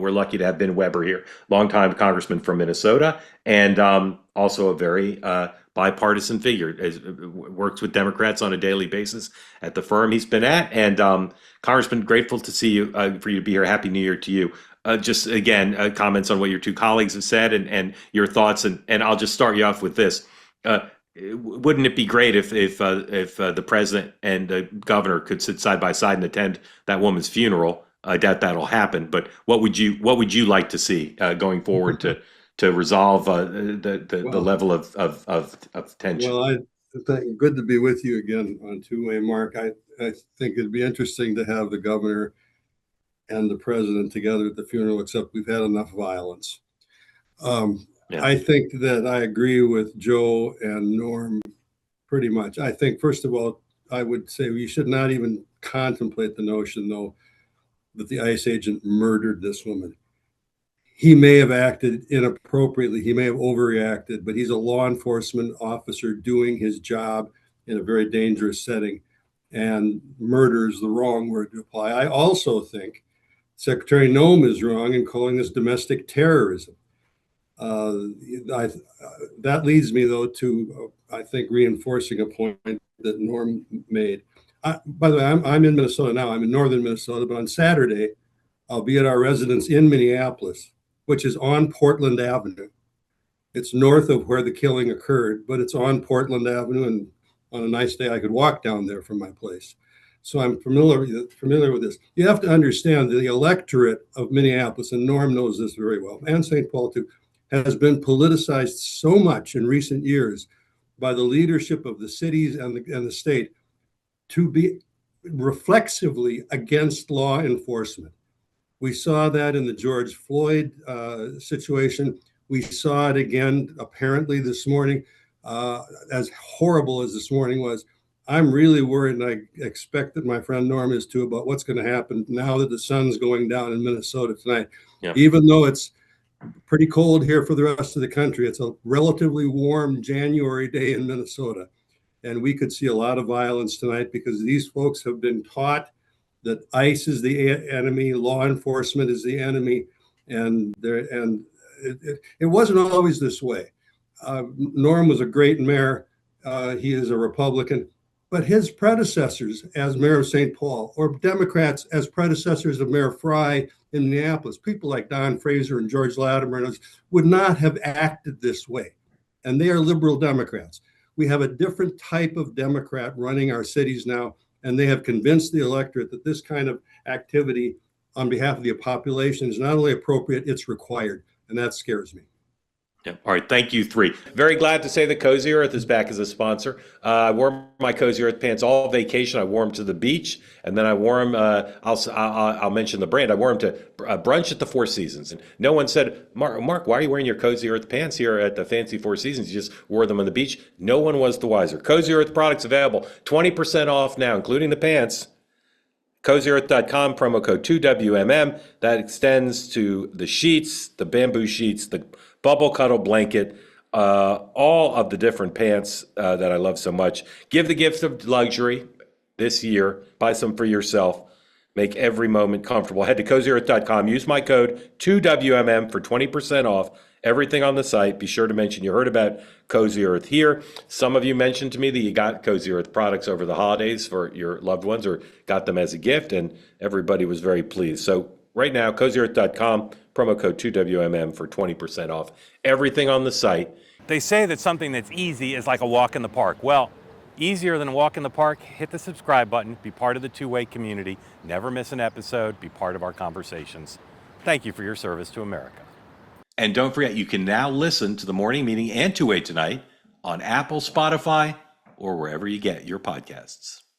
we're lucky to have Ben Weber here, longtime congressman from Minnesota, and also a very bipartisan figure. Works with Democrats on a daily basis at the firm he's been at. And Congressman, grateful to see you, for you to be here. Happy New Year to you. Just again, comments on what your two colleagues have said and your thoughts. And I'll just start you off with this. Wouldn't it be great if the president and the governor could sit side by side and attend that woman's funeral? I doubt that'll happen. But what would you like to see going forward to resolve the level of tension? Well, I think good to be with you again on two-way, Mark. I think it'd be interesting to have the governor and the president together at the funeral, except we've had enough violence. Yeah. I think that I agree with Joe and Norm pretty much. I think, first of all, I would say we should not even contemplate the notion, though, that the ICE agent murdered this woman. He may have acted inappropriately. He may have overreacted, but he's a law enforcement officer doing his job in a very dangerous setting. And murder is the wrong word to apply. I also think Secretary Noem is wrong in calling this domestic terrorism. That leads me, though, to, I think, reinforcing a point that Norm made. By the way, I'm in Minnesota now. I'm in northern Minnesota, but on Saturday, I'll be at our residence in Minneapolis, which is on Portland Avenue. It's north of where the killing occurred, but it's on Portland Avenue, and on a nice day, I could walk down there from my place. So I'm familiar with this. You have to understand that the electorate of Minneapolis, and Norm knows this very well, and St. Paul too, has been politicized so much in recent years by the leadership of the cities and the state to be reflexively against law enforcement. We saw that in the George Floyd situation. We saw it again, apparently, this morning. As horrible as this morning was, I'm really worried, and I expect that my friend Norm is too, about what's going to happen now that the sun's going down in Minnesota tonight. Yeah. Even though it's pretty cold here for the rest of the country, it's a relatively warm January day in Minnesota. And we could see a lot of violence tonight because these folks have been taught that ICE is the enemy, law enforcement is the enemy, and it wasn't always this way. Norm was a great mayor. He is a Republican, but his predecessors as mayor of St. Paul, or Democrats as predecessors of Mayor Fry in Minneapolis, people like Don Fraser and George Latimer would not have acted this way. And they are liberal Democrats. We have a different type of Democrat running our cities now, and they have convinced the electorate that this kind of activity on behalf of the population is not only appropriate, it's required. And that scares me. Yeah. All right. Thank you, three. Very glad to say that Cozy Earth is back as a sponsor. I wore my Cozy Earth pants all vacation. I wore them to the beach, and then I wore them. I'll mention the brand. I wore them to brunch at the Four Seasons, and no one said, Mark, why are you wearing your Cozy Earth pants here at the fancy Four Seasons? You just wore them on the beach. No one was the wiser. Cozy Earth products available, 20% off now, including the pants. CozyEarth.com, promo code 2WMM. That extends to the sheets, the bamboo sheets, the bubble cuddle blanket, all of the different pants that I love so much. Give the gift of luxury this year. Buy some for yourself. Make every moment comfortable. Head to CozyEarth.com. Use my code 2WMM for 20% off everything on the site. Be sure to mention you heard about Cozy Earth here. Some of you mentioned to me that you got Cozy Earth products over the holidays for your loved ones or got them as a gift, and everybody was very pleased. So right now, CozyEarth.com, promo code 2WMM for 20% off everything on the site. They say that something that's easy is like a walk in the park. Well, easier than a walk in the park, hit the subscribe button, be part of the two-way community, never miss an episode, be part of our conversations. Thank you for your service to America. And don't forget, you can now listen to the morning meeting and two-way tonight on Apple, Spotify, or wherever you get your podcasts.